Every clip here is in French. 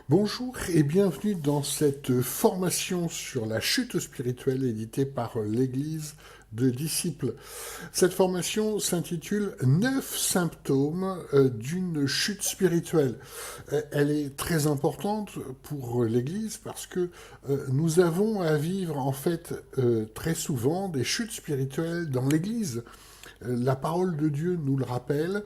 Bonjour et bienvenue dans cette formation sur la chute spirituelle éditée par l'Église de disciples. Cette formation s'intitule 9 symptômes d'une chute spirituelle. Elle est très importante pour l'Église parce que nous avons à vivre en fait très souvent des chutes spirituelles dans l'Église. La parole de Dieu nous le rappelle.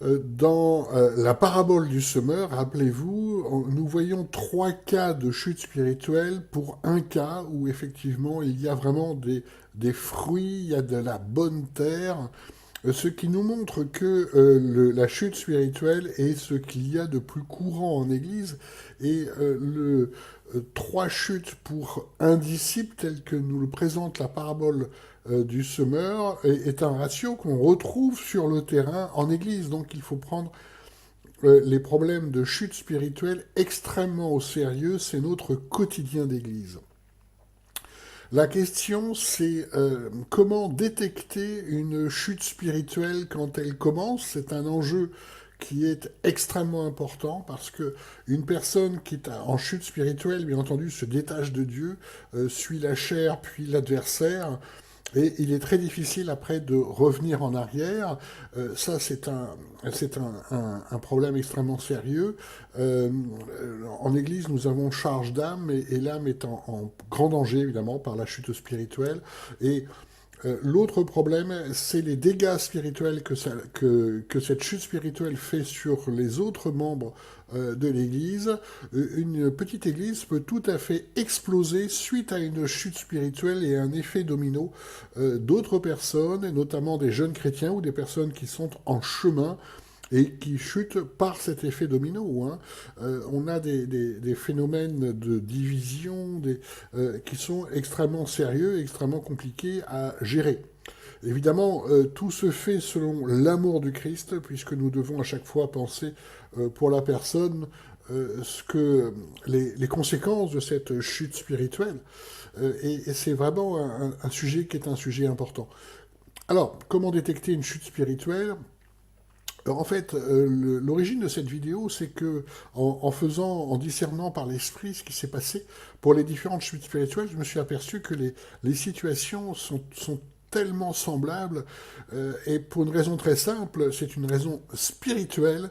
Dans la parabole du semeur, rappelez-vous, nous voyons 3 cas de chute spirituelle pour un cas où effectivement il y a vraiment des fruits, il y a de la bonne terre, ce qui nous montre que la chute spirituelle est ce qu'il y a de plus courant en Église. Et 3 chutes pour un disciple, tel que nous le présente la parabole du semeur, est un ratio qu'on retrouve sur le terrain en Église. Donc il faut prendre les problèmes de chute spirituelle extrêmement au sérieux. C'est notre quotidien d'Église. La question, c'est comment détecter une chute spirituelle quand elle commence. C'est un enjeu qui est extrêmement important parce que une personne qui est en chute spirituelle, bien entendu, se détache de Dieu, suit la chair puis l'adversaire. Et il est très difficile après de revenir en arrière. Ça, c'est un problème extrêmement sérieux. En Église, nous avons charge d'âme et l'âme est en grand danger, évidemment, par la chute spirituelle. Et l'autre problème, c'est les dégâts spirituels que cette chute spirituelle fait sur les autres membres de l'Église. Une petite Église peut tout à fait exploser suite à une chute spirituelle et un effet domino d'autres personnes, et notamment des jeunes chrétiens ou des personnes qui sont en chemin et qui chutent par cet effet domino. Hein. On a des phénomènes de division qui sont extrêmement sérieux, extrêmement compliqués à gérer. Évidemment, tout se fait selon l'amour du Christ, puisque nous devons à chaque fois penser pour la personne les conséquences de cette chute spirituelle. Et c'est vraiment un sujet qui est un sujet important. Alors, comment détecter une chute spirituelle? Alors, en fait, l'origine de cette vidéo, c'est que en discernant par l'esprit ce qui s'est passé pour les différentes chutes spirituelles, je me suis aperçu que les situations sont tellement semblables, et pour une raison très simple, c'est une raison spirituelle,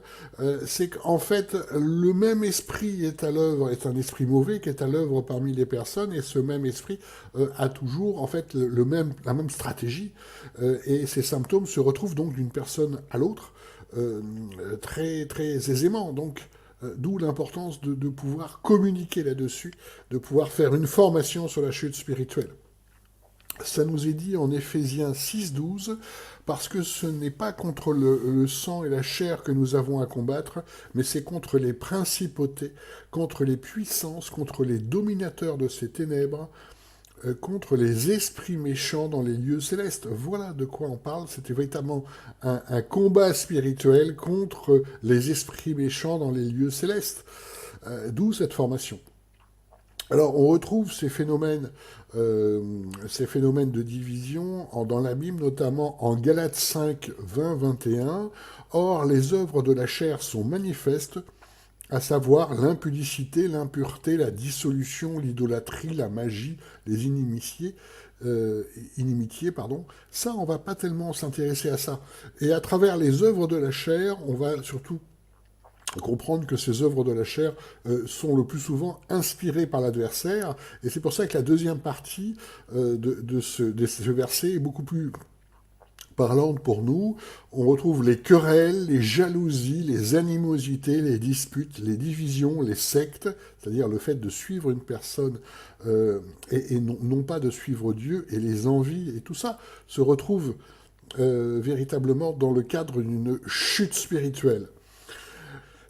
c'est qu'en fait, le même esprit est à l'œuvre, est un esprit mauvais qui est à l'œuvre parmi les personnes, et ce même esprit a toujours en fait la même stratégie, et ces symptômes se retrouvent donc d'une personne à l'autre très, très aisément. Donc, d'où l'importance de pouvoir communiquer là-dessus, de pouvoir faire une formation sur la chute spirituelle. Ça nous est dit en Éphésiens 6,12, parce que ce n'est pas contre le sang et la chair que nous avons à combattre, mais c'est contre les principautés, contre les puissances, contre les dominateurs de ces ténèbres, contre les esprits méchants dans les lieux célestes. Voilà de quoi on parle. C'était véritablement un combat spirituel contre les esprits méchants dans les lieux célestes. D'où cette formation. Alors, on retrouve ces phénomènes de division dans la Bible, notamment en Galates 5, 20, 21. Or, les œuvres de la chair sont manifestes, à savoir l'impudicité, l'impureté, la dissolution, l'idolâtrie, la magie, les inimitiés, pardon. Ça, on va pas tellement s'intéresser à ça. Et à travers les œuvres de la chair, on va surtout comprendre que ces œuvres de la chair sont le plus souvent inspirées par l'adversaire, et c'est pour ça que la deuxième partie de ce verset est beaucoup plus parlante pour nous. On retrouve les querelles, les jalousies, les animosités, les disputes, les divisions, les sectes, c'est-à-dire le fait de suivre une personne et non pas de suivre Dieu, et les envies, et tout ça se retrouve véritablement dans le cadre d'une chute spirituelle.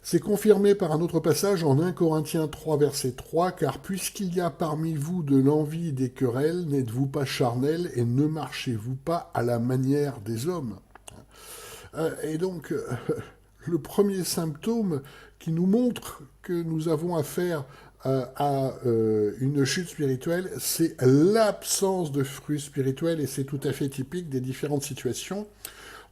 C'est confirmé par un autre passage en 1 Corinthiens 3, verset 3, car puisqu'il y a parmi vous de l'envie et des querelles, n'êtes-vous pas charnels et ne marchez-vous pas à la manière des hommes? Et donc, le premier symptôme qui nous montre que nous avons affaire à une chute spirituelle, c'est l'absence de fruits spirituels, et c'est tout à fait typique des différentes situations.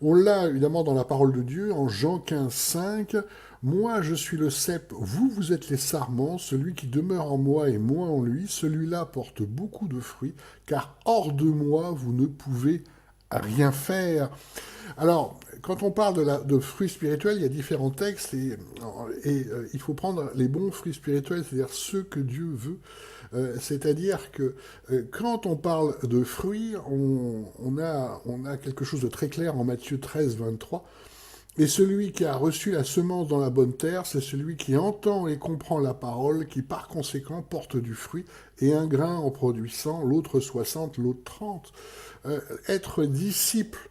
On l'a évidemment dans la parole de Dieu, en Jean 15, 5, Moi, je suis le cep, vous, vous êtes les sarments, celui qui demeure en moi et moi en lui, celui-là porte beaucoup de fruits, car hors de moi, vous ne pouvez rien faire. Alors, quand on parle de fruits spirituels, il y a différents textes et il faut prendre les bons fruits spirituels, c'est-à-dire ceux que Dieu veut. C'est-à-dire que quand on parle de fruits, on a quelque chose de très clair en Matthieu 13, 23. Et celui qui a reçu la semence dans la bonne terre, c'est celui qui entend et comprend la parole, qui par conséquent porte du fruit, et un grain en produit 100, l'autre 60, l'autre 30. Être disciple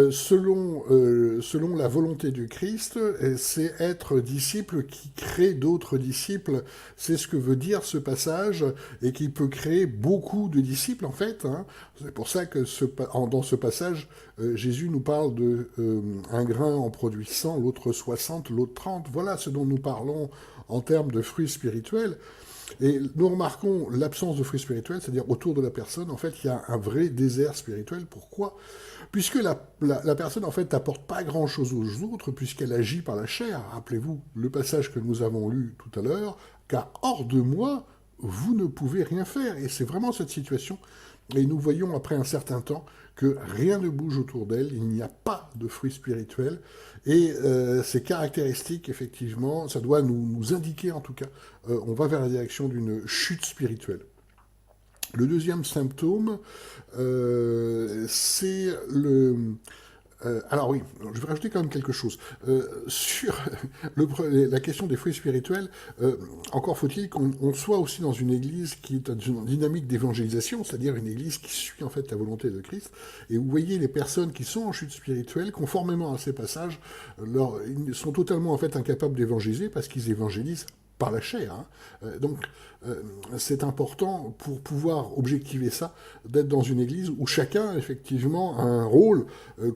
selon la volonté du Christ, c'est être disciple qui crée d'autres disciples. C'est ce que veut dire ce passage, et qui peut créer beaucoup de disciples en fait. Hein. C'est pour ça que dans ce passage, Jésus nous parle de un grain en produit 100, l'autre 60, l'autre 30. Voilà ce dont nous parlons en termes de fruits spirituels. Et nous remarquons l'absence de fruits spirituels, c'est-à-dire autour de la personne, en fait, il y a un vrai désert spirituel. Pourquoi ? Puisque la personne, en fait, n'apporte pas grand-chose aux autres, puisqu'elle agit par la chair. Rappelez-vous le passage que nous avons lu tout à l'heure, car hors de moi, vous ne pouvez rien faire. Et c'est vraiment cette situation. Et nous voyons après un certain temps que rien ne bouge autour d'elle, il n'y a pas de fruits spirituels. Et ces caractéristiques, effectivement, ça doit nous indiquer, en tout cas, on va vers la direction d'une chute spirituelle. Le deuxième symptôme, c'est le... alors oui, je vais rajouter quand même quelque chose. Sur la question des fruits spirituels, encore faut-il qu'on soit aussi dans une église qui est dans une dynamique d'évangélisation, c'est-à-dire une église qui suit en fait la volonté de Christ. Et vous voyez les personnes qui sont en chute spirituelle, conformément à ces passages, ils sont totalement en fait incapables d'évangéliser parce qu'ils évangélisent par la chair. Hein. Donc, c'est important pour pouvoir objectiver ça, d'être dans une église où chacun, effectivement, a un rôle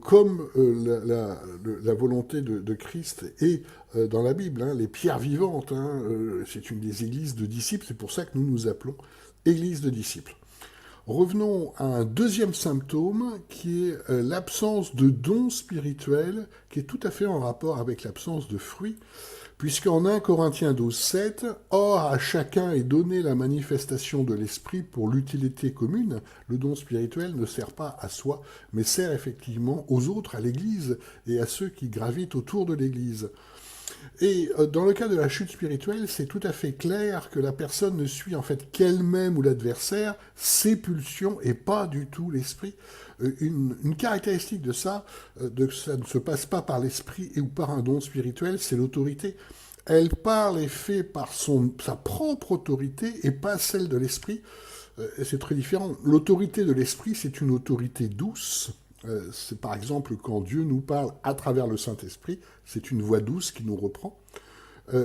comme la volonté de Christ est dans la Bible. Hein, les pierres vivantes, hein, c'est une des églises de disciples, c'est pour ça que nous nous appelons église de disciples. Revenons à un deuxième symptôme qui est l'absence de dons spirituels, qui est tout à fait en rapport avec l'absence de fruits. Puisqu'en 1 Corinthiens 12, 7, « Or à chacun est donnée la manifestation de l'esprit pour l'utilité commune », le don spirituel ne sert pas à soi, mais sert effectivement aux autres, à l'Église, et à ceux qui gravitent autour de l'Église. Et dans le cas de la chute spirituelle, c'est tout à fait clair que la personne ne suit en fait qu'elle-même ou l'adversaire, ses pulsions, et pas du tout l'esprit. Une caractéristique de ça ça ne se passe pas par l'esprit ou par un don spirituel, c'est l'autorité. Elle parle et fait par sa propre autorité et pas celle de l'esprit. C'est très différent. L'autorité de l'esprit, c'est une autorité douce. C'est par exemple quand Dieu nous parle à travers le Saint-Esprit, c'est une voix douce qui nous reprend.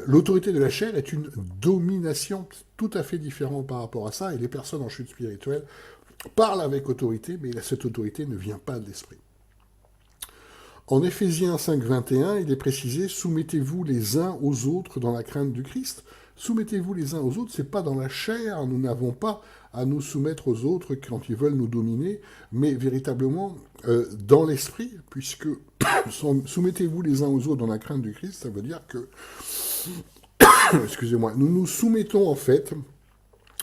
L'autorité de la chair est une domination tout à fait différente par rapport à ça, et les personnes en chute spirituelle parlent avec autorité, mais cette autorité ne vient pas de l'esprit. En Éphésiens 5, 21, il est précisé « Soumettez-vous les uns aux autres dans la crainte du Christ ». Soumettez-vous les uns aux autres, c'est pas dans la chair, nous n'avons pas à nous soumettre aux autres quand ils veulent nous dominer, mais véritablement dans l'esprit, puisque soumettez-vous les uns aux autres dans la crainte du Christ, ça veut dire que, excusez-moi, nous nous soumettons en fait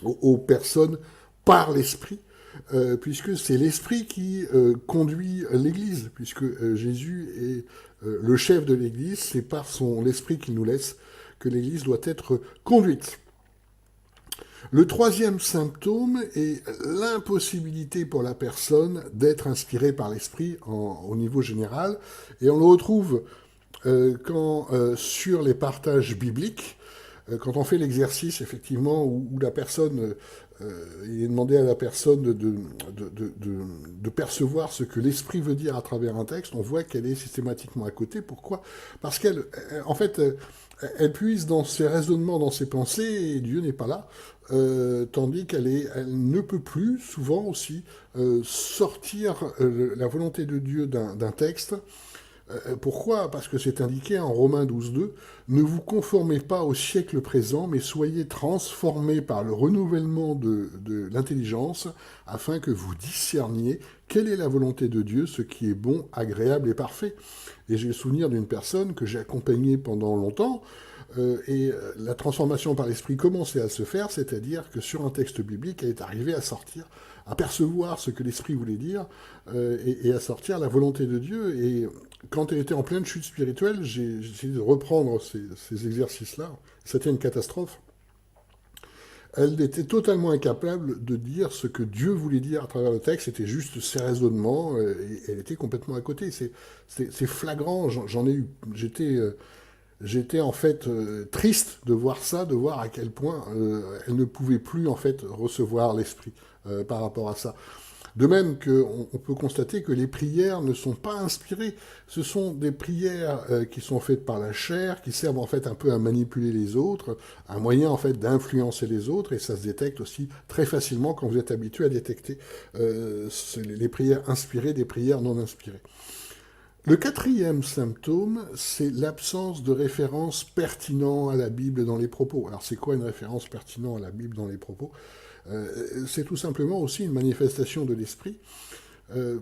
aux personnes par l'esprit, puisque c'est l'esprit qui conduit l'Église, puisque Jésus est le chef de l'Église, c'est par l'esprit qu'il nous laisse que l'Église doit être conduite. Le troisième symptôme est l'impossibilité pour la personne d'être inspirée par l'esprit au niveau général, et on le retrouve sur les partages bibliques, quand on fait l'exercice, effectivement, où la personne, il est demandé à la personne de percevoir ce que l'esprit veut dire à travers un texte, on voit qu'elle est systématiquement à côté. Pourquoi ? Parce qu'elle, en fait, elle puise dans ses raisonnements, dans ses pensées, et Dieu n'est pas là, tandis elle ne peut plus, souvent aussi, sortir la volonté de Dieu d'un texte, Pourquoi? Parce que c'est indiqué en Romains 12.2, ne vous conformez pas au siècle présent, mais soyez transformés par le renouvellement de l'intelligence, afin que vous discerniez quelle est la volonté de Dieu, ce qui est bon, agréable et parfait. Et j'ai le souvenir d'une personne que j'ai accompagnée pendant longtemps, la transformation par l'esprit commençait à se faire, c'est-à-dire que sur un texte biblique, elle est arrivée à sortir, à percevoir ce que l'esprit voulait dire, et à sortir la volonté de Dieu. Et quand elle était en pleine chute spirituelle, j'ai essayé de reprendre ces exercices-là. C'était une catastrophe. Elle était totalement incapable de dire ce que Dieu voulait dire à travers le texte, c'était juste ses raisonnements, et elle était complètement à côté. C'est flagrant, j'en ai eu. J'étais en fait triste de voir ça, de voir à quel point elle ne pouvait plus en fait recevoir l'esprit par rapport à ça. De même qu'on peut constater que les prières ne sont pas inspirées. Ce sont des prières qui sont faites par la chair, qui servent en fait un peu à manipuler les autres, un moyen en fait d'influencer les autres, et ça se détecte aussi très facilement quand vous êtes habitué à détecter les prières inspirées des prières non inspirées. Le quatrième symptôme, c'est l'absence de référence pertinente à la Bible dans les propos. Alors c'est quoi une référence pertinente à la Bible dans les propos? C'est tout simplement aussi une manifestation de l'esprit,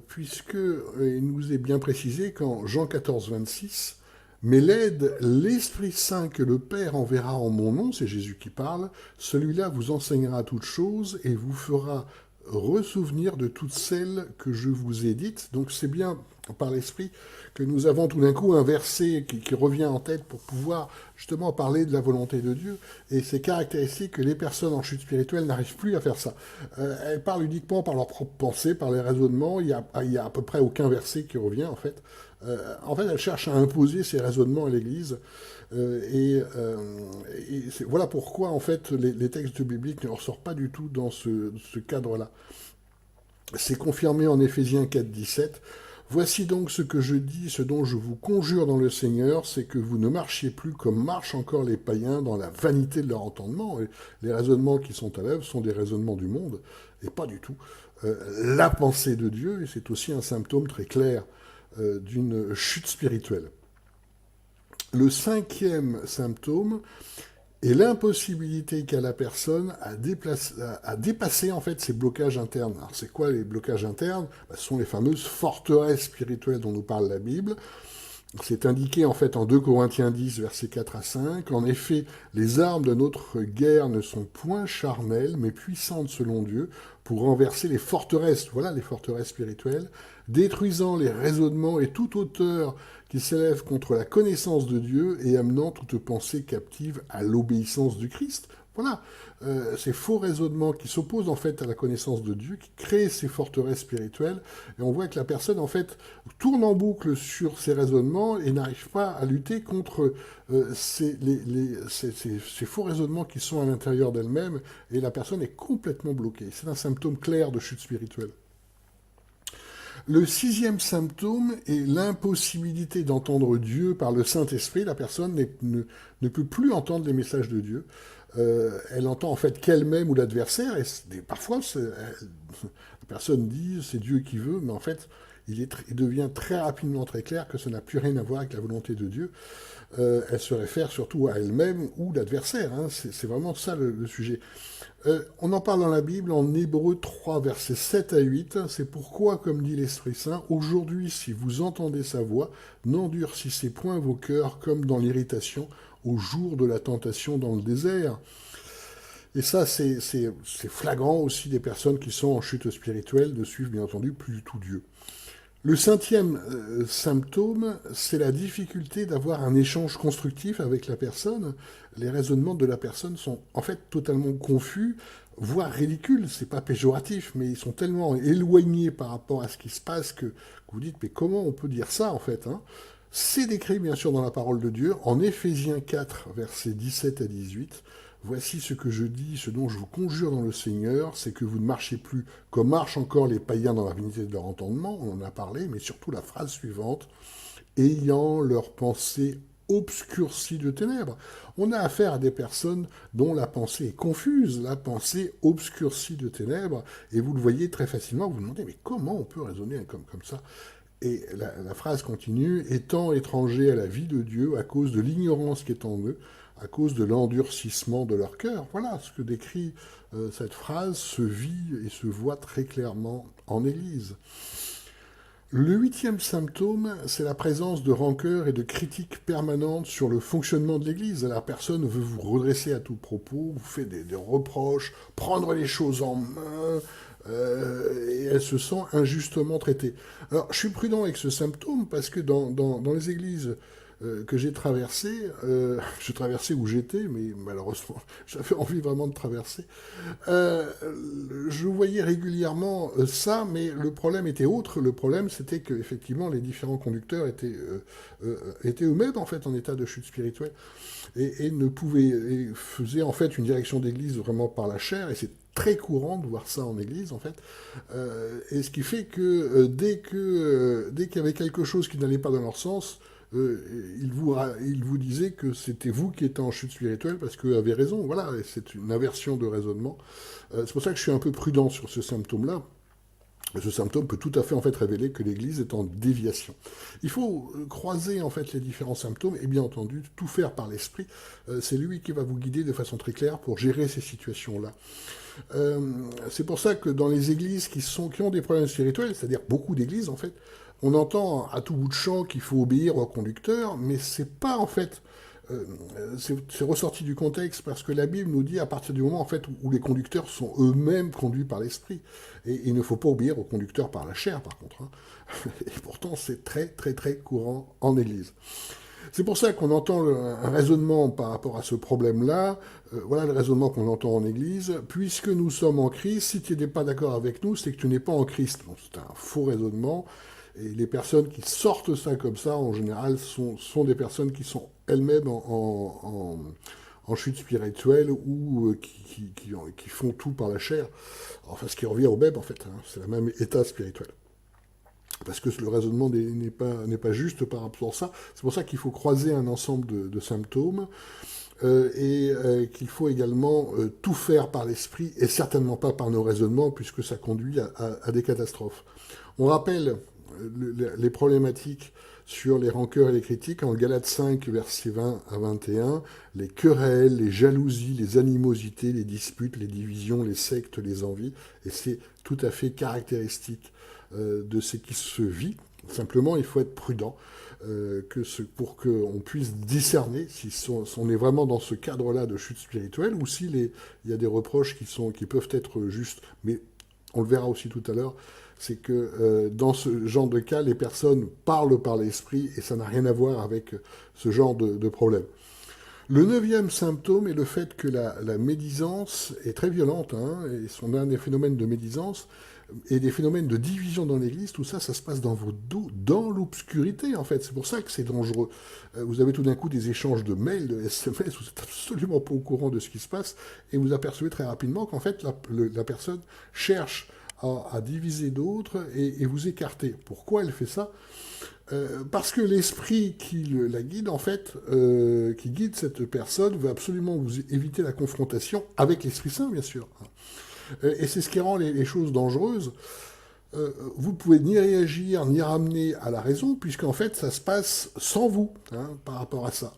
puisque il nous est bien précisé qu'en Jean 14, 26, mais l'aide, l'Esprit Saint que le Père enverra en mon nom, c'est Jésus qui parle, celui-là vous enseignera toutes choses et vous fera ressouvenir de toutes celles que je vous ai dites. Donc c'est bien par l'Esprit que nous avons tout d'un coup un verset qui revient en tête pour pouvoir justement parler de la volonté de Dieu. Et c'est caractéristique que les personnes en chute spirituelle n'arrivent plus à faire ça. Elles parlent uniquement par leurs propres pensées, par les raisonnements. Il y a à peu près aucun verset qui revient en fait. Elles cherchent à imposer ces raisonnements à l'Église. Voilà pourquoi en fait les textes bibliques ne ressortent pas du tout dans ce cadre-là. C'est confirmé en Éphésiens 4, 17. Voici donc ce que je dis, ce dont je vous conjure dans le Seigneur, c'est que vous ne marchiez plus comme marchent encore les païens dans la vanité de leur entendement. Et les raisonnements qui sont à l'œuvre sont des raisonnements du monde, et pas du tout la pensée de Dieu, et c'est aussi un symptôme très clair d'une chute spirituelle. Le cinquième symptôme est l'impossibilité qu'a la personne à dépasser en fait ces blocages internes. Alors c'est quoi les blocages internes? Ce sont les fameuses forteresses spirituelles dont nous parle la Bible. C'est indiqué en fait en 2 Corinthiens 10, versets 4 à 5. En effet, les armes de notre guerre ne sont point charnelles, mais puissantes selon Dieu, pour renverser les forteresses, voilà les forteresses spirituelles, détruisant les raisonnements et toute hauteur qui s'élève contre la connaissance de Dieu et amenant toute pensée captive à l'obéissance du Christ. Voilà, ces faux raisonnements qui s'opposent en fait à la connaissance de Dieu, qui créent ces forteresses spirituelles, et on voit que la personne en fait tourne en boucle sur ces raisonnements et n'arrive pas à lutter contre ces faux raisonnements qui sont à l'intérieur d'elle-même, et la personne est complètement bloquée. C'est un symptôme clair de chute spirituelle. Le sixième symptôme est l'impossibilité d'entendre Dieu par le Saint-Esprit. La personne ne peut plus entendre les messages de Dieu. Elle entend en fait qu'elle-même ou l'adversaire, et parfois la personne dit c'est Dieu qui veut, mais en fait il devient très rapidement très clair que ça n'a plus rien à voir avec la volonté de Dieu. Elle se réfère surtout à elle-même ou l'adversaire, hein. C'est vraiment ça le sujet. On en parle dans la Bible en Hébreux 3, versets 7 à 8. C'est pourquoi, comme dit l'Esprit Saint, aujourd'hui, si vous entendez sa voix, n'endurcissez point vos cœurs comme dans l'irritation au jour de la tentation dans le désert. Et ça, c'est flagrant aussi des personnes qui sont en chute spirituelle, ne suivent bien entendu plus du tout Dieu. Le cinquième symptôme, c'est la difficulté d'avoir un échange constructif avec la personne. Les raisonnements de la personne sont en fait totalement confus, voire ridicules. C'est pas péjoratif, mais ils sont tellement éloignés par rapport à ce qui se passe que vous dites mais comment on peut dire ça en fait, hein? C'est décrit bien sûr dans la parole de Dieu, en Éphésiens 4, versets 17 à 18. Voici ce que je dis, ce dont je vous conjure dans le Seigneur, c'est que vous ne marchez plus comme marchent encore les païens dans la vanité de leur entendement, on en a parlé, mais surtout la phrase suivante, ayant leur pensée obscurcie de ténèbres. On a affaire à des personnes dont la pensée est confuse, la pensée obscurcie de ténèbres, et vous le voyez très facilement, vous vous demandez, mais comment on peut raisonner comme ça? Et la phrase continue, étant étrangers à la vie de Dieu à cause de l'ignorance qui est en eux, à cause de l'endurcissement de leur cœur. Voilà ce que décrit cette phrase, se vit et se voit très clairement en Église. Le huitième symptôme, c'est la présence de rancœur et de critiques permanentes sur le fonctionnement de l'Église. La personne veut vous redresser à tout propos, vous fait des reproches, prendre les choses en main, et elle se sent injustement traitée. Alors, je suis prudent avec ce symptôme parce que dans les églises que je traversais où j'étais, mais malheureusement, j'avais envie vraiment de traverser, euh, je voyais régulièrement ça, mais le problème était autre. Le problème, c'était que effectivement, les différents conducteurs étaient eux-mêmes en fait en état de chute spirituelle et ne pouvaient et faisaient en fait une direction d'église vraiment par la chair. Et c'est très courant de voir ça en église en fait. Et ce qui fait que dès qu'il y avait quelque chose qui n'allait pas dans leur sens, il vous disait que c'était vous qui étiez en chute spirituelle parce qu'eux avaient raison. Voilà, c'est une inversion de raisonnement. C'est pour ça que je suis un peu prudent sur ce symptôme-là. Ce symptôme peut tout à fait en fait révéler que l'Église est en déviation. Il faut croiser en fait les différents symptômes et bien entendu tout faire par l'Esprit. C'est lui qui va vous guider de façon très claire pour gérer ces situations-là. C'est pour ça que dans les églises qui ont des problèmes spirituels, c'est-à-dire beaucoup d'églises en fait, on entend à tout bout de champ qu'il faut obéir au conducteur, mais c'est pas en fait, c'est ressorti du contexte parce que la Bible nous dit à partir du moment en fait où les conducteurs sont eux-mêmes conduits par l'esprit, et il ne faut pas obéir aux conducteurs par la chair par contre. Hein. Et pourtant c'est très très très courant en Église. C'est pour ça qu'on entend un raisonnement par rapport à ce problème-là. Voilà le raisonnement qu'on entend en Église. Puisque nous sommes en Christ, si tu n'es pas d'accord avec nous, c'est que tu n'es pas en Christ. Bon, c'est un faux raisonnement. Et les personnes qui sortent ça comme ça, en général, sont des personnes qui sont elles-mêmes en chute spirituelle ou qui font tout par la chair. Enfin, ce qui revient au même, en fait. Hein, c'est le même état spirituel. Parce que le raisonnement n'est pas juste par rapport à ça. C'est pour ça qu'il faut croiser un ensemble de symptômes qu'il faut également tout faire par l'esprit et certainement pas par nos raisonnements puisque ça conduit à des catastrophes. On rappelle les problématiques sur les rancœurs et les critiques en Galates 5, versets 20 à 21, les querelles, les jalousies, les animosités, les disputes, les divisions, les sectes, les envies, et c'est tout à fait caractéristique de ce qui se vit. Simplement, il faut être prudent pour qu'on puisse discerner si on est vraiment dans ce cadre-là de chute spirituelle ou s'il y a des reproches qui peuvent être justes. Mais on le verra aussi tout à l'heure, c'est que dans ce genre de cas, les personnes parlent par l'esprit et ça n'a rien à voir avec ce genre de problème. Le neuvième symptôme est le fait que la médisance est très violente, hein, et on a des phénomènes de médisance et des phénomènes de division dans l'Église, tout ça, ça se passe dans vos dos, dans l'obscurité, en fait. C'est pour ça que c'est dangereux. Vous avez tout d'un coup des échanges de mails, de SMS, vous n'êtes absolument pas au courant de ce qui se passe, et vous apercevez très rapidement qu'en fait, la personne cherche à diviser d'autres et vous écarter. Pourquoi elle fait ça ? Parce que l'esprit qui la guide, en fait, qui guide cette personne, veut absolument vous éviter la confrontation avec l'Esprit Saint, bien sûr. Et c'est ce qui rend les choses dangereuses. Vous ne pouvez ni réagir, ni ramener à la raison, puisqu'en fait, ça se passe sans vous, hein, par rapport à ça.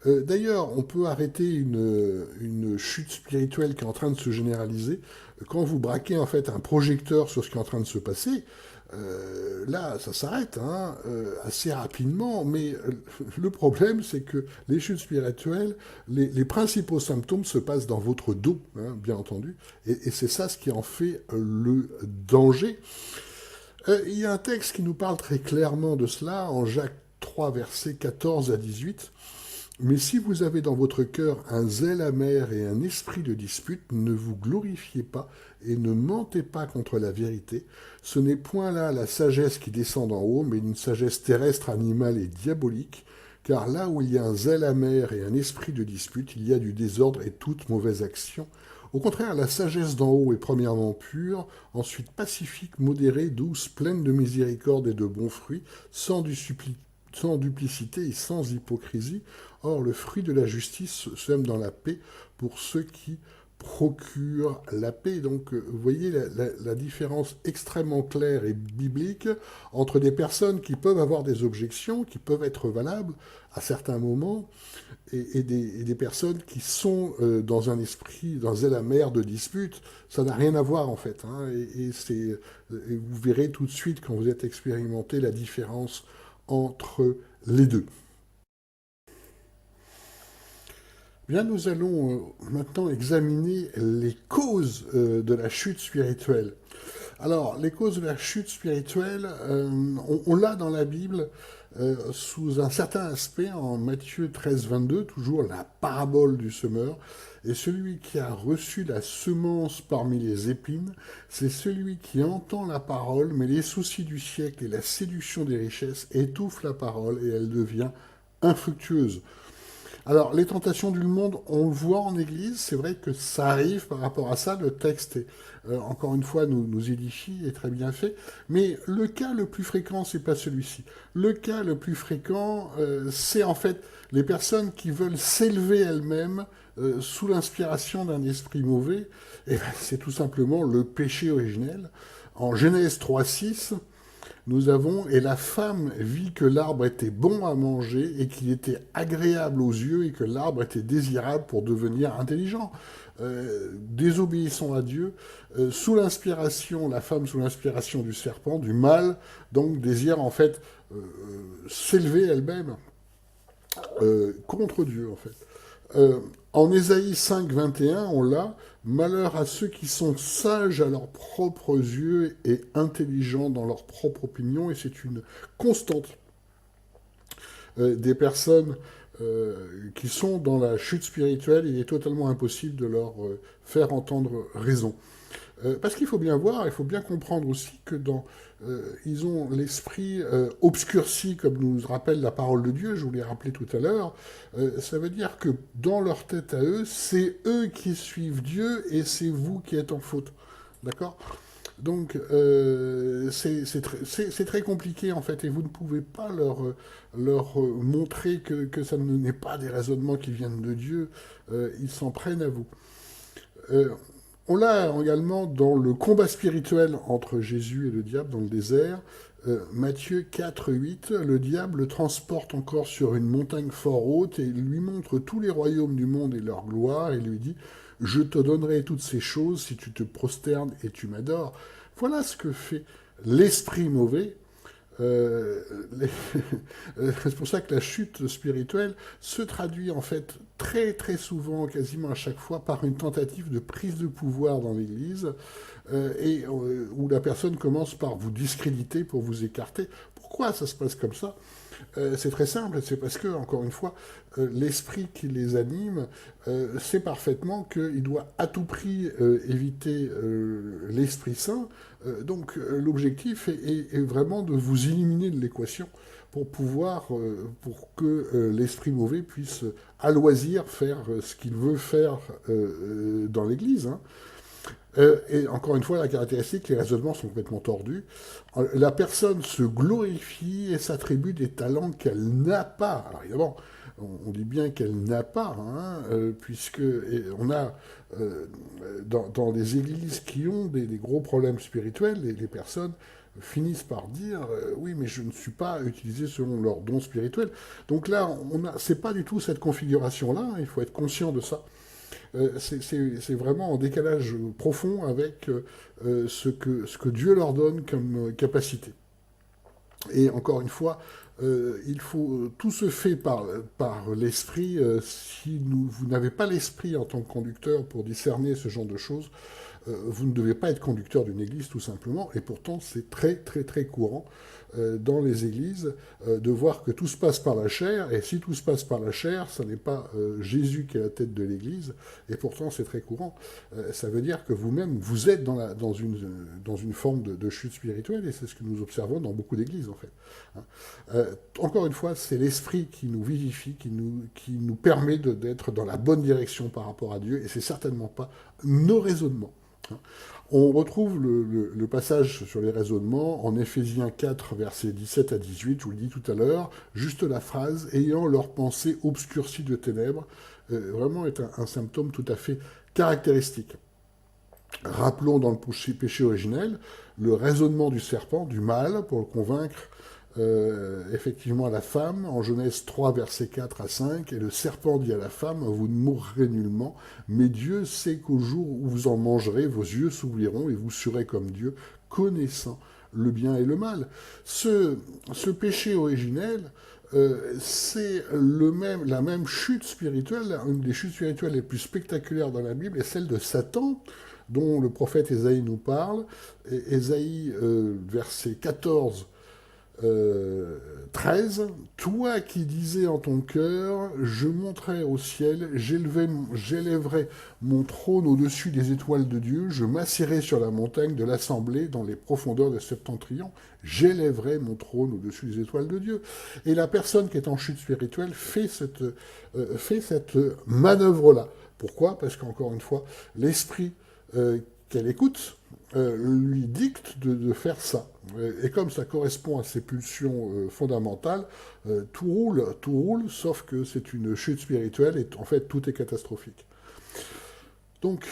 D'ailleurs, on peut arrêter une chute spirituelle qui est en train de se généraliser quand vous braquez en fait un projecteur sur ce qui est en train de se passer. Là, ça s'arrête hein, assez rapidement, mais le problème, c'est que les chutes spirituelles, les principaux symptômes se passent dans votre dos, hein, bien entendu, et c'est ça ce qui en fait le danger. Il y a un texte qui nous parle très clairement de cela, en Jacques 3, versets 14 à 18. Mais si vous avez dans votre cœur un zèle amer et un esprit de dispute, ne vous glorifiez pas et ne mentez pas contre la vérité. Ce n'est point là la sagesse qui descend d'en haut, mais une sagesse terrestre, animale et diabolique. Car là où il y a un zèle amer et un esprit de dispute, il y a du désordre et toute mauvaise action. Au contraire, la sagesse d'en haut est premièrement pure, ensuite pacifique, modérée, douce, pleine de miséricorde et de bons fruits, sans duplicité et sans hypocrisie. Or, le fruit de la justice sème dans la paix pour ceux qui procure la paix. Donc, vous voyez la différence extrêmement claire et biblique entre des personnes qui peuvent avoir des objections, qui peuvent être valables à certains moments, et des personnes qui sont dans un esprit, dans zèle amer de dispute. Ça n'a rien à voir, en fait. Hein, et vous verrez tout de suite, quand vous êtes expérimenté, la différence entre les deux. Bien, nous allons maintenant examiner les causes de la chute spirituelle. Alors, les causes de la chute spirituelle, on l'a dans la Bible sous un certain aspect, en Matthieu 13, 22, toujours la parabole du semeur. Et celui qui a reçu la semence parmi les épines, c'est celui qui entend la parole, mais les soucis du siècle et la séduction des richesses étouffent la parole et elle devient infructueuse. Alors, les tentations du monde, on le voit en Église, c'est vrai que ça arrive par rapport à ça, le texte, encore une fois, nous édifie, est très bien fait, mais le cas le plus fréquent, c'est pas celui-ci. Le cas le plus fréquent, c'est en fait les personnes qui veulent s'élever elles-mêmes sous l'inspiration d'un esprit mauvais, et ben, c'est tout simplement le péché originel. En Genèse 3:6, nous avons, et la femme vit que l'arbre était bon à manger et qu'il était agréable aux yeux et que l'arbre était désirable pour devenir intelligent. Désobéissant à Dieu, sous l'inspiration, la femme sous l'inspiration du serpent, du mal, donc désire en fait s'élever elle-même contre Dieu en fait. En Ésaïe 5, 21, on l'a, malheur à ceux qui sont sages à leurs propres yeux et intelligents dans leur propre opinion, et c'est une constante des personnes qui sont dans la chute spirituelle. Il est totalement impossible de leur faire entendre raison. Parce qu'il faut bien voir, il faut bien comprendre aussi que ils ont l'esprit obscurci, comme nous rappelle la parole de Dieu, je vous l'ai rappelé tout à l'heure. Ça veut dire que dans leur tête à eux, c'est eux qui suivent Dieu et c'est vous qui êtes en faute. D'accord? Donc, c'est très compliqué en fait, et vous ne pouvez pas leur montrer que ça n'est pas des raisonnements qui viennent de Dieu. Ils s'en prennent à vous. Euh, on l'a également dans le combat spirituel entre Jésus et le diable dans le désert. Matthieu 4, 8, le diable le transporte encore sur une montagne fort haute et il lui montre tous les royaumes du monde et leur gloire et lui dit « Je te donnerai toutes ces choses si tu te prosternes et tu m'adores ». Voilà ce que fait l'esprit mauvais. Euh, les- c'est pour ça que la chute spirituelle se traduit en fait très très souvent, quasiment à chaque fois, par une tentative de prise de pouvoir dans l'Église, où la personne commence par vous discréditer pour vous écarter. Pourquoi ça se passe comme ça? C'est très simple, c'est parce que, encore une fois, l'esprit qui les anime sait parfaitement qu'il doit à tout prix éviter l'Esprit Saint. L'objectif est vraiment de vous éliminer de l'équation pour que l'esprit mauvais puisse à loisir faire ce qu'il veut faire dans l'Église. Hein. Et encore une fois, la caractéristique, les raisonnements sont complètement tordus. La personne se glorifie et s'attribue des talents qu'elle n'a pas. Alors évidemment, on dit bien qu'elle n'a pas, hein, puisque on a dans des églises qui ont des gros problèmes spirituels, les personnes finissent par dire oui, mais je ne suis pas utilisé selon leurs dons spirituels. Donc là, c'est pas du tout cette configuration-là, hein, il faut être conscient de ça. C'est vraiment en décalage profond avec ce que Dieu leur donne comme capacité. Et encore une fois, tout se fait par l'esprit. Si vous n'avez pas l'esprit en tant que conducteur pour discerner ce genre de choses, vous ne devez pas être conducteur d'une église tout simplement. Et pourtant, c'est très très très courant dans les églises de voir que tout se passe par la chair. Et si tout se passe par la chair, ça n'est pas Jésus qui est la tête de l'église. Et pourtant, c'est très courant. Ça veut dire que vous-même, vous êtes dans une forme de chute spirituelle. Et c'est ce que nous observons dans beaucoup d'églises en fait. Hein. Encore une fois, c'est l'esprit qui nous vivifie, qui nous permet d'être dans la bonne direction par rapport à Dieu. Et c'est certainement pas nos raisonnements. Hein. On retrouve le passage sur les raisonnements en Éphésiens 4, versets 17 à 18, je vous le dis tout à l'heure, juste la phrase « ayant leur pensée obscurcie de ténèbres », vraiment est un symptôme tout à fait caractéristiques. Rappelons dans le péché originel le raisonnement du serpent, du mal, pour le convaincre effectivement la femme, en Genèse 3, versets 4 à 5, et le serpent dit à la femme, vous ne mourrez nullement, mais Dieu sait qu'au jour où vous en mangerez, vos yeux s'ouvriront et vous serez comme Dieu, connaissant le bien et le mal. Ce péché originel, c'est la même chute spirituelle, une des chutes spirituelles les plus spectaculaires dans la Bible est celle de Satan, dont le prophète Ésaïe nous parle. Ésaïe, verset 14, 13, toi qui disais en ton cœur, je monterai au ciel, j'élèverai mon trône au-dessus des étoiles de Dieu, je m'assirai sur la montagne de l'assemblée dans les profondeurs de Septentrion, j'élèverai mon trône au-dessus des étoiles de Dieu. Et la personne qui est en chute spirituelle fait cette manœuvre-là. Pourquoi? Parce qu'encore une fois, l'esprit qu'elle écoute lui dicte de faire ça. Et comme ça correspond à ses pulsions fondamentales, tout roule, sauf que c'est une chute spirituelle et en fait tout est catastrophique. Donc,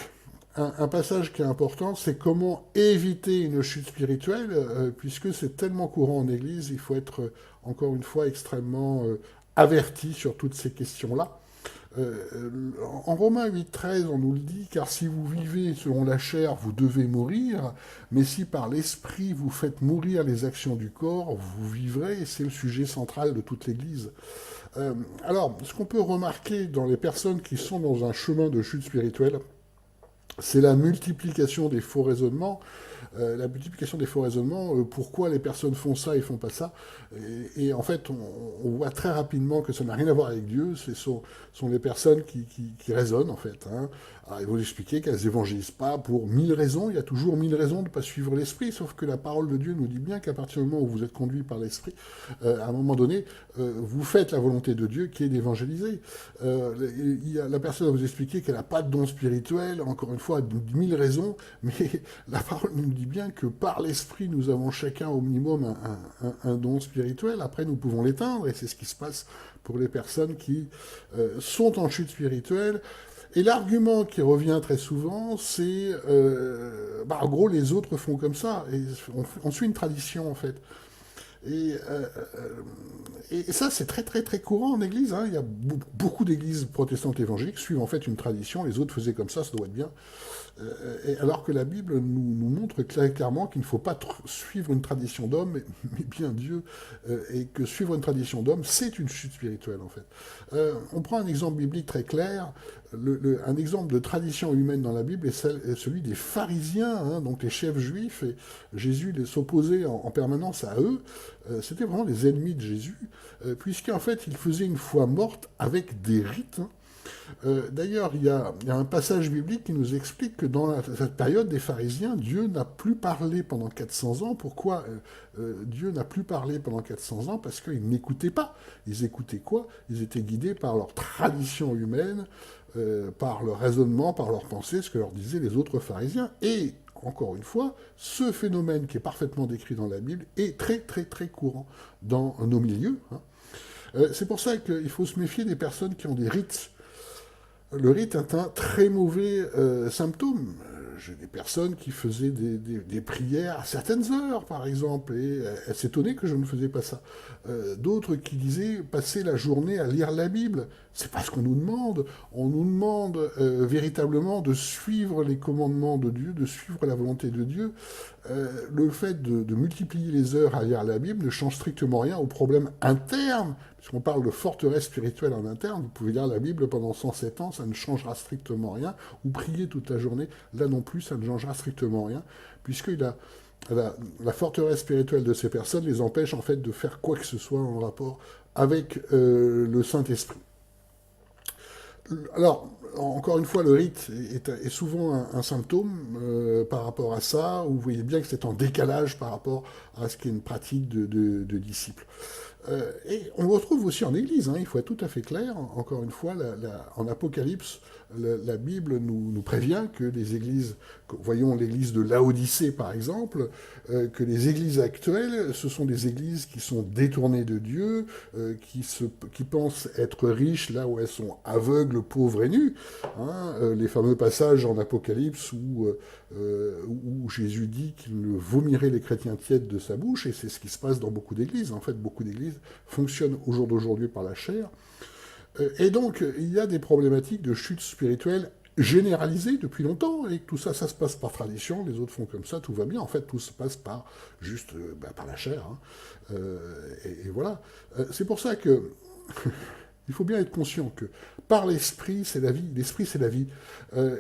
un passage qui est important, c'est comment éviter une chute spirituelle, puisque c'est tellement courant en Église, il faut être, encore une fois, extrêmement averti sur toutes ces questions-là. En Romains 8,13, on nous le dit, car si vous vivez selon la chair, vous devez mourir, mais si par l'esprit vous faites mourir les actions du corps, vous vivrez, et c'est le sujet central de toute l'Église. Alors, ce qu'on peut remarquer dans les personnes qui sont dans un chemin de chute spirituelle, c'est la multiplication des faux raisonnements. Pourquoi les personnes font ça et font pas ça. Et en fait, on voit très rapidement que ça n'a rien à voir avec Dieu, ce sont les personnes qui raisonnent, en fait. Hein. Alors, ils vont expliquer qu'elles évangélisent pas pour 1000 raisons, il y a toujours 1000 raisons de ne pas suivre l'esprit, sauf que la parole de Dieu nous dit bien qu'à partir du moment où vous êtes conduit par l'esprit, à un moment donné, vous faites la volonté de Dieu qui est d'évangéliser. La personne va vous expliquer qu'elle n'a pas de don spirituel, encore une fois, 1000 raisons, mais la parole nous dit bien que par l'esprit, nous avons chacun au minimum un don spirituel. Après, nous pouvons l'éteindre, et c'est ce qui se passe pour les personnes qui sont en chute spirituelle. Et l'argument qui revient très souvent, c'est, en gros, les autres font comme ça, et on suit une tradition, en fait. Et ça, c'est très très très courant en Église. Hein. Il y a beaucoup d'églises protestantes évangéliques suivent en fait une tradition. Les autres faisaient comme ça doit être bien. Alors que la Bible nous montre clairement qu'il ne faut pas suivre une tradition d'homme, mais bien Dieu, et que suivre une tradition d'homme, c'est une chute spirituelle en fait. On prend un exemple biblique très clair. Un exemple de tradition humaine dans la Bible est celui des pharisiens, hein, donc les chefs juifs, et Jésus s'opposait en permanence à eux. C'était vraiment les ennemis de Jésus, puisqu'en fait, ils faisaient une foi morte avec des rites. Hein. D'ailleurs, il y a un passage biblique qui nous explique que dans cette période des pharisiens, Dieu n'a plus parlé pendant 400 ans. Pourquoi Dieu n'a plus parlé pendant 400 ans? Parce qu'ils n'écoutaient pas. Ils écoutaient quoi? Ils étaient guidés par leur tradition humaine, par leur raisonnement, par leur pensée, ce que leur disaient les autres pharisiens. Et, encore une fois, ce phénomène qui est parfaitement décrit dans la Bible est très très très courant dans nos milieux. Hein. C'est pour ça qu'il faut se méfier des personnes qui ont des rites. Le rite est un très mauvais symptôme. J'ai des personnes qui faisaient des prières à certaines heures, par exemple, et elles s'étonnaient que je ne faisais pas ça. D'autres qui disaient passer la journée à lire la Bible. C'est pas ce qu'on nous demande. On nous demande véritablement de suivre les commandements de Dieu, de suivre la volonté de Dieu. Le fait de multiplier les heures à lire la Bible ne change strictement rien aux problèmes internes. Puisqu'on parle de forteresse spirituelle en interne, vous pouvez lire la Bible pendant 107 ans, ça ne changera strictement rien. Ou prier toute la journée, là non plus, ça ne changera strictement rien. Puisque la forteresse spirituelle de ces personnes les empêche en fait de faire quoi que ce soit en rapport avec le Saint-Esprit. Alors, encore une fois, le rite est souvent un symptôme par rapport à ça, où vous voyez bien que c'est en décalage par rapport à ce qui est une pratique de disciples. Et on le retrouve aussi en Église, hein, il faut être tout à fait clair. Encore une fois, en Apocalypse, la Bible nous prévient que les églises, voyons l'église de Laodicée par exemple, que les églises actuelles, ce sont des églises qui sont détournées de Dieu, qui pensent être riches là où elles sont aveugles, pauvres et nues. hein, les fameux passages en Apocalypse où Jésus dit qu'il vomirait les chrétiens tièdes de sa bouche, et c'est ce qui se passe dans beaucoup d'églises. En fait, beaucoup d'églises fonctionnent au jour d'aujourd'hui par la chair. Et donc, il y a des problématiques de chute spirituelle généralisées depuis longtemps, et tout ça, ça se passe par tradition, les autres font comme ça, tout va bien. En fait, tout se passe par juste par la chair. Hein. Et voilà. C'est pour ça que il faut bien être conscient que par l'esprit, c'est la vie. L'esprit, c'est la vie.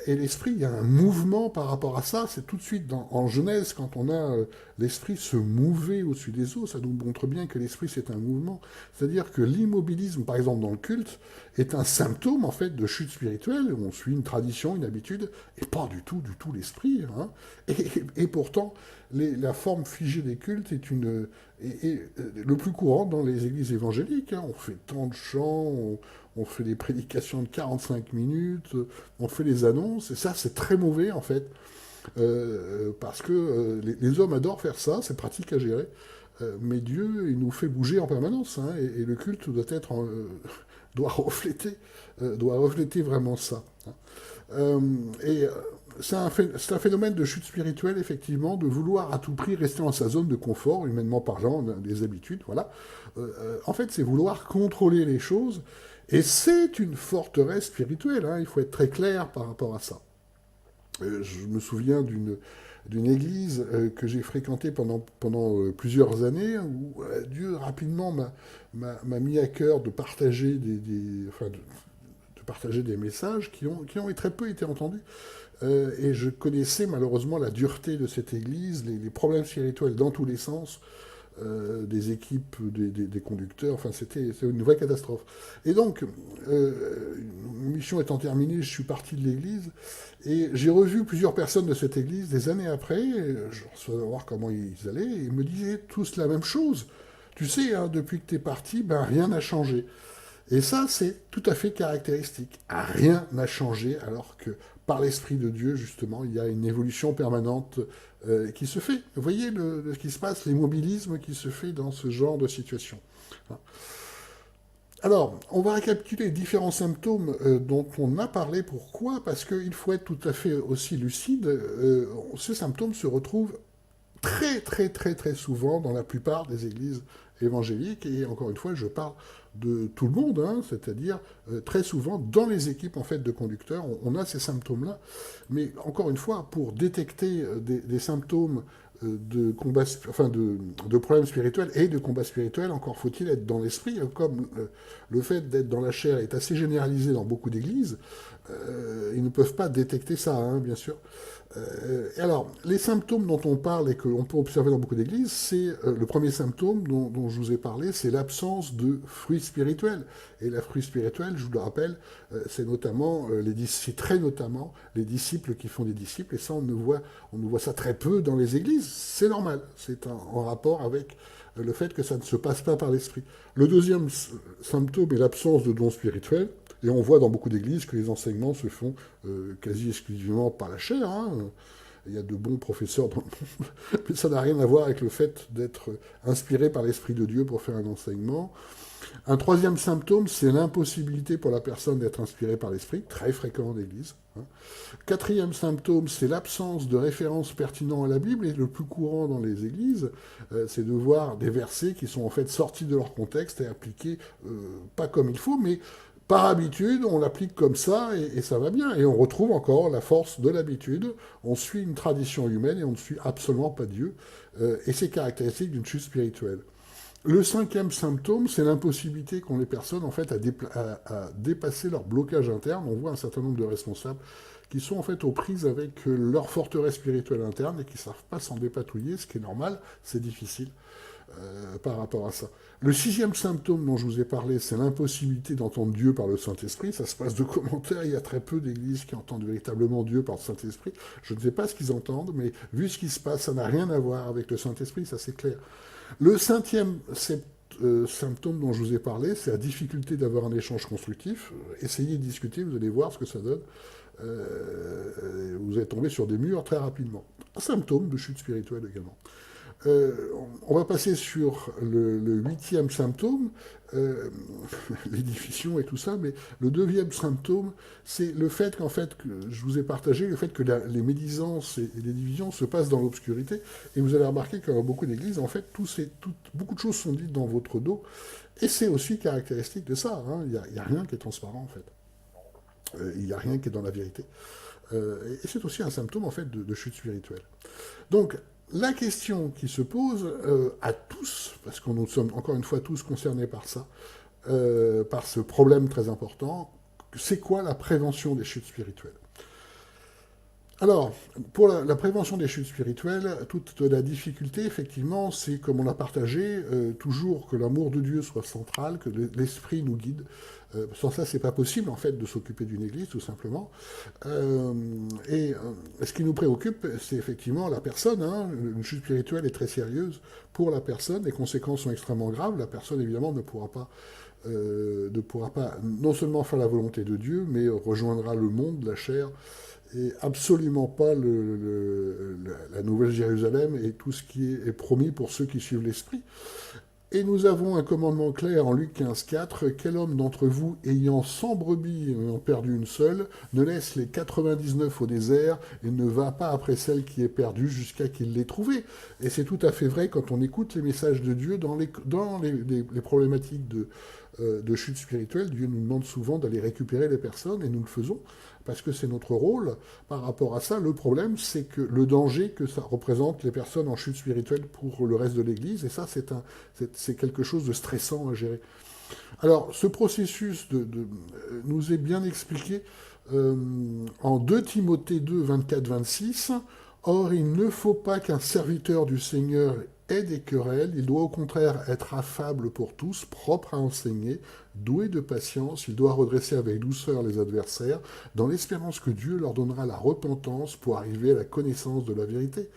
Et l'esprit, il y a un mouvement par rapport à ça. C'est tout de suite en Genèse, quand on a l'esprit se mouver au-dessus des eaux, ça nous montre bien que l'esprit, c'est un mouvement. C'est-à-dire que l'immobilisme, par exemple, dans le culte, est un symptôme, en fait, de chute spirituelle. On suit une tradition, une habitude, et pas du tout l'esprit. Hein. Et pourtant, la forme figée des cultes est le plus courant dans les églises évangéliques. Hein. On fait tant de chants, on fait des prédications de 45 minutes, on fait les annonces, et ça, c'est très mauvais, en fait, parce que les hommes adorent faire ça, c'est pratique à gérer, mais Dieu, il nous fait bouger en permanence, hein, et le culte doit refléter vraiment ça. Hein. Et c'est un phénomène de chute spirituelle, effectivement, de vouloir à tout prix rester dans sa zone de confort, humainement parlant, des habitudes, voilà. En fait, c'est vouloir contrôler les choses, et c'est une forteresse spirituelle, hein, il faut être très clair par rapport à ça. Je me souviens d'une église que j'ai fréquentée pendant plusieurs années, où Dieu rapidement m'a mis à cœur de partager de partager des messages qui ont très peu été entendus. Et je connaissais malheureusement la dureté de cette église, les problèmes spirituels dans tous les sens, des équipes, des conducteurs, enfin c'est une vraie catastrophe. Et donc, une mission étant terminée, je suis parti de l'église, et j'ai revu plusieurs personnes de cette église des années après, je reçois voir comment ils allaient, et ils me disaient tous la même chose. Tu sais, hein, depuis que tu es parti, ben, rien n'a changé. Et ça, c'est tout à fait caractéristique. Rien n'a changé, alors que par l'Esprit de Dieu, justement, il y a une évolution permanente qui se fait. Vous voyez ce qui se passe, l'immobilisme qui se fait dans ce genre de situation. Alors, on va récapituler les différents symptômes dont on a parlé. Pourquoi? Parce qu'il faut être tout à fait aussi lucide. Ces symptômes se retrouvent très très très très souvent dans la plupart des églises évangéliques, et encore une fois je parle de tout le monde, hein, c'est-à-dire très souvent dans les équipes en fait de conducteurs, on a ces symptômes-là, mais encore une fois, pour détecter des symptômes de combat, enfin de problèmes spirituels et de combat spirituel, encore faut-il être dans l'esprit, comme le fait d'être dans la chair est assez généralisé dans beaucoup d'églises, ils ne peuvent pas détecter ça, hein, bien sûr. Alors, les symptômes dont on parle et que l'on peut observer dans beaucoup d'églises, c'est le premier symptôme dont je vous ai parlé, c'est l'absence de fruits spirituels. Et la fruit spirituelle, je vous le rappelle, c'est très notamment les disciples qui font des disciples, et ça on voit ça très peu dans les églises, c'est normal, c'est en rapport avec le fait que ça ne se passe pas par l'esprit. Le deuxième symptôme est l'absence de dons spirituels. Et on voit dans beaucoup d'églises que les enseignements se font quasi exclusivement par la chair. Hein. Il y a de bons professeurs dans le monde, mais ça n'a rien à voir avec le fait d'être inspiré par l'Esprit de Dieu pour faire un enseignement. Un troisième symptôme, c'est l'impossibilité pour la personne d'être inspirée par l'Esprit, très fréquent en Église. Hein. Quatrième symptôme, c'est l'absence de références pertinentes à la Bible, et le plus courant dans les Églises, c'est de voir des versets qui sont en fait sortis de leur contexte et appliqués pas comme il faut, mais par habitude, on l'applique comme ça et ça va bien. Et on retrouve encore la force de l'habitude. On suit une tradition humaine et on ne suit absolument pas Dieu. Et c'est caractéristique d'une chute spirituelle. Le cinquième symptôme, c'est l'impossibilité qu'ont les personnes en fait à dépasser leur blocage interne. On voit un certain nombre de responsables qui sont en fait aux prises avec leur forteresse spirituelle interne et qui ne savent pas s'en dépatouiller, ce qui est normal, c'est difficile. Par rapport à ça. Le sixième symptôme dont je vous ai parlé, c'est l'impossibilité d'entendre Dieu par le Saint-Esprit. Ça se passe de commentaires, il y a très peu d'églises qui entendent véritablement Dieu par le Saint-Esprit. Je ne sais pas ce qu'ils entendent, mais vu ce qui se passe, ça n'a rien à voir avec le Saint-Esprit, ça c'est clair. Le septième symptôme dont je vous ai parlé, c'est la difficulté d'avoir un échange constructif. Essayez de discuter, vous allez voir ce que ça donne. Vous allez tomber sur des murs très rapidement. Un symptôme de chute spirituelle également. On va passer sur le huitième symptôme, euh, les diffusions et tout ça, mais le deuxième symptôme, c'est le fait qu'en fait, que je vous ai partagé, le fait que les médisances et les divisions se passent dans l'obscurité, et vous allez remarquer que dans beaucoup d'églises, en fait, beaucoup de choses sont dites dans votre dos, et c'est aussi caractéristique de ça, hein. Il n'y a rien qui est transparent, en fait. Il n'y a rien qui est dans la vérité. Et c'est aussi un symptôme, en fait, de chute spirituelle. Donc, la question qui se pose à tous, parce que nous sommes encore une fois tous concernés par ça, par ce problème très important, c'est quoi la prévention des chutes spirituelles? Alors, pour la prévention des chutes spirituelles, toute la difficulté, effectivement, c'est, comme on l'a partagé, toujours que l'amour de Dieu soit central, que l'Esprit nous guide. Sans ça, c'est pas possible, en fait, de s'occuper d'une église, tout simplement. Ce qui nous préoccupe, c'est effectivement la personne, hein. Une chute spirituelle est très sérieuse pour la personne, les conséquences sont extrêmement graves. La personne, évidemment, ne pourra pas non seulement faire la volonté de Dieu, mais rejoindra le monde, la chair, et absolument pas la Nouvelle Jérusalem et tout ce qui est promis pour ceux qui suivent l'Esprit. Et nous avons un commandement clair en Luc 15,4. Quel homme d'entre vous, ayant 100 brebis et ayant perdu une seule, ne laisse les 99 au désert et ne va pas après celle qui est perdue jusqu'à qu'il l'ait trouvée? Et c'est tout à fait vrai quand on écoute les messages de Dieu dans les problématiques de chute spirituelle. Dieu nous demande souvent d'aller récupérer les personnes et nous le faisons parce que c'est notre rôle par rapport à ça. Le problème, c'est que le danger que ça représente les personnes en chute spirituelle pour le reste de l'Église, et ça, c'est quelque chose de stressant à gérer. Alors, ce processus nous est bien expliqué en 2 Timothée 2, 24-26. Or, il ne faut pas qu'un serviteur du Seigneur ait des querelles, il doit au contraire être affable pour tous, propre à enseigner, doué de patience, il doit redresser avec douceur les adversaires, dans l'espérance que Dieu leur donnera la repentance pour arriver à la connaissance de la vérité,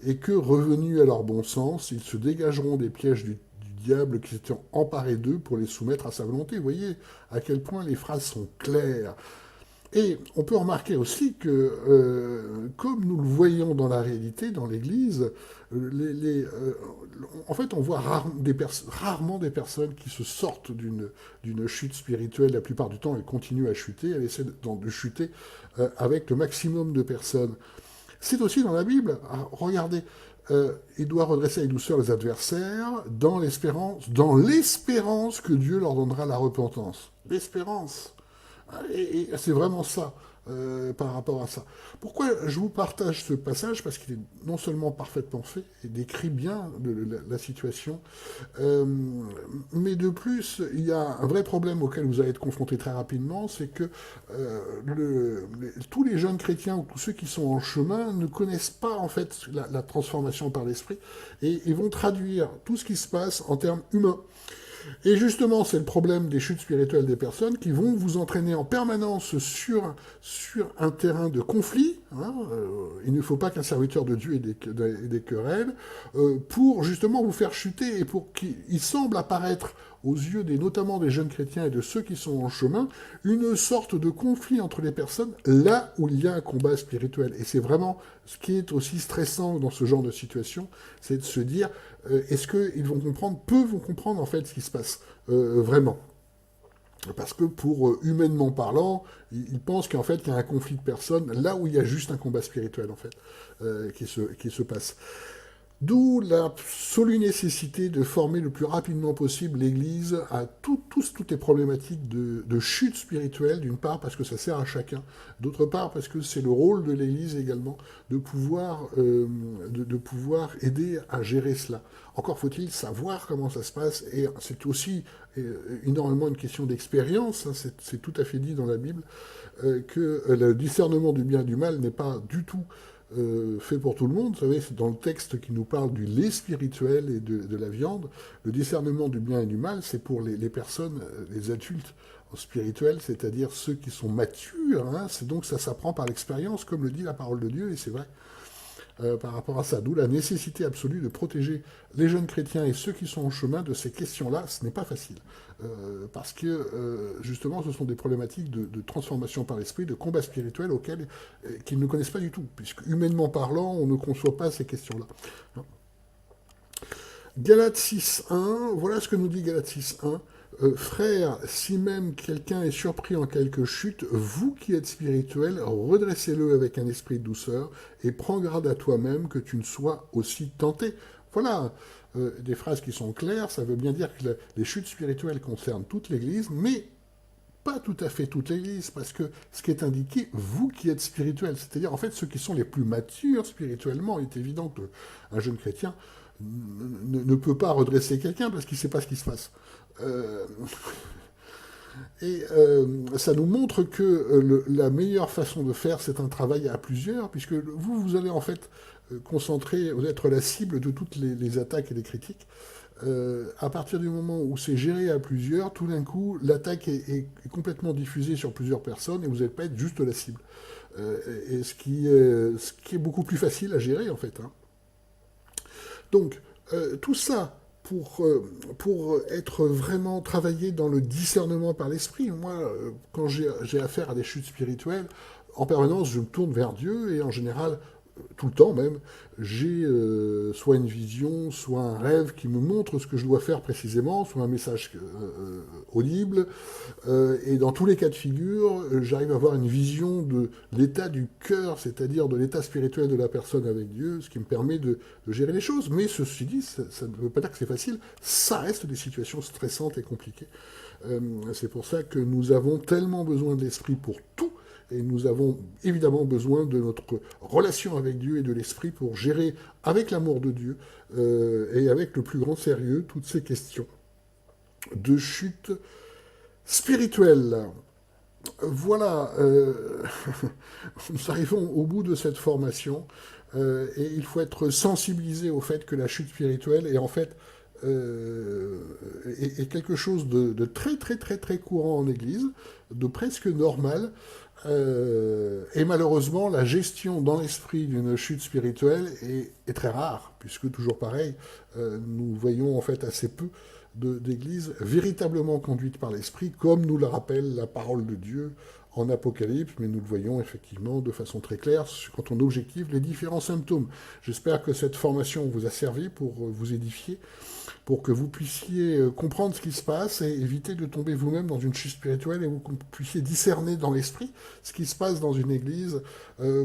et que, revenus à leur bon sens, ils se dégageront des pièges du diable qui s'étaient emparés d'eux pour les soumettre à sa volonté. Vous voyez à quel point les phrases sont claires. Et on peut remarquer aussi que, comme nous le voyons dans la réalité, dans l'Église, en fait, on voit rarement des personnes qui se sortent d'une chute spirituelle. La plupart du temps, elles continuent à chuter, elles essaient de chuter avec le maximum de personnes. C'est aussi dans la Bible. Alors, regardez, il doit redresser avec douceur les adversaires dans l'espérance que Dieu leur donnera la repentance. L'espérance. Et c'est vraiment ça, par rapport à ça. Pourquoi je vous partage ce passage? Parce qu'il est non seulement parfaitement fait, et décrit bien la situation, euh, mais de plus, il y a un vrai problème auquel vous allez être confronté très rapidement, c'est que tous les jeunes chrétiens ou tous ceux qui sont en chemin ne connaissent pas en fait la transformation par l'esprit, et ils vont traduire tout ce qui se passe en termes humains. Et justement, c'est le problème des chutes spirituelles des personnes qui vont vous entraîner en permanence sur un terrain de conflit. Hein, il ne faut pas qu'un serviteur de Dieu ait des querelles, pour justement vous faire chuter et pour qu'il semble apparaître aux yeux notamment des jeunes chrétiens et de ceux qui sont en chemin, une sorte de conflit entre les personnes là où il y a un combat spirituel. Et c'est vraiment ce qui est aussi stressant dans ce genre de situation, c'est de se dire, est-ce qu'ils vont comprendre, peu vont comprendre en fait ce qui se passe vraiment. Parce que humainement parlant, ils pensent qu'en fait il y a un conflit de personnes là où il y a juste un combat spirituel en fait qui se passe. D'où l'absolue nécessité de former le plus rapidement possible l'Église à toutes les problématiques de chute spirituelle, d'une part parce que ça sert à chacun, d'autre part parce que c'est le rôle de l'Église également de pouvoir aider à gérer cela. Encore faut-il savoir comment ça se passe, et c'est aussi énormément une question d'expérience, hein, c'est tout à fait dit dans la Bible, que le discernement du bien et du mal n'est pas du tout fait pour tout le monde. Vous savez, c'est dans le texte qui nous parle du lait spirituel et de la viande. Le discernement du bien et du mal, c'est pour les personnes, les adultes spirituels, c'est-à-dire ceux qui sont matures. Hein. Donc ça s'apprend par l'expérience, comme le dit la parole de Dieu, et c'est vrai. Par rapport à ça, d'où la nécessité absolue de protéger les jeunes chrétiens et ceux qui sont en chemin de ces questions-là. Ce n'est pas facile, parce que justement ce sont des problématiques de transformation par l'esprit, de combat spirituel qu'ils ne connaissent pas du tout, puisque humainement parlant, on ne conçoit pas ces questions-là. Galates 6.1, voilà ce que nous dit Galates 6.1. Frères, si même quelqu'un est surpris en quelque chute, vous qui êtes spirituels, redressez-le avec un esprit de douceur et prends garde à toi-même que tu ne sois aussi tenté. Voilà, des phrases qui sont claires, ça veut bien dire que les chutes spirituelles concernent toute l'Église, mais pas tout à fait toute l'Église, parce que ce qui est indiqué, vous qui êtes spirituels, c'est-à-dire en fait ceux qui sont les plus matures spirituellement, il est évident qu'un jeune chrétien ne peut pas redresser quelqu'un parce qu'il ne sait pas ce qui se passe. Euh, ça nous montre que la meilleure façon de faire, c'est un travail à plusieurs, puisque vous allez en fait concentrer, vous être la cible de toutes les attaques et les critiques. À partir du moment où c'est géré à plusieurs, tout d'un coup, l'attaque est complètement diffusée sur plusieurs personnes et vous n'allez pas être juste la cible. Et ce qui est beaucoup plus facile à gérer, en fait. Hein. Donc, tout ça pour être vraiment travaillé dans le discernement par l'esprit. Moi, quand j'ai affaire à des chutes spirituelles, en permanence, je me tourne vers Dieu et en général, tout le temps même, j'ai soit une vision, soit un rêve qui me montre ce que je dois faire précisément, soit un message audible. Et dans tous les cas de figure, j'arrive à avoir une vision de l'état du cœur, c'est-à-dire de l'état spirituel de la personne avec Dieu, ce qui me permet de gérer les choses. Mais ceci dit, ça ne veut pas dire que c'est facile, ça reste des situations stressantes et compliquées. C'est pour ça que nous avons tellement besoin de l'esprit pour tout, et nous avons évidemment besoin de notre relation avec Dieu et de l'esprit pour gérer avec l'amour de Dieu et avec le plus grand sérieux toutes ces questions de chute spirituelle. Voilà, nous arrivons au bout de cette formation et il faut être sensibilisé au fait que la chute spirituelle est en fait est quelque chose de très très très très courant en Église, de presque normal. Et malheureusement, la gestion dans l'esprit d'une chute spirituelle est très rare, puisque toujours pareil, nous voyons en fait assez peu d'églises véritablement conduites par l'esprit, comme nous le rappelle la parole de Dieu en Apocalypse, mais nous le voyons effectivement de façon très claire quand on objective les différents symptômes. J'espère que cette formation vous a servi pour vous édifier, pour que vous puissiez comprendre ce qui se passe et éviter de tomber vous-même dans une chute spirituelle et vous puissiez discerner dans l'esprit ce qui se passe dans une église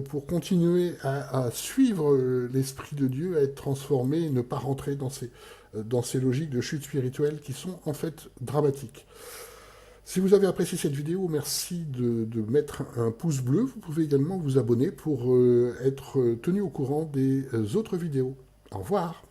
pour continuer à suivre l'esprit de Dieu, à être transformé et ne pas rentrer dans ces logiques de chute spirituelle qui sont en fait dramatiques. Si vous avez apprécié cette vidéo, merci de mettre un pouce bleu. Vous pouvez également vous abonner pour être tenu au courant des autres vidéos. Au revoir.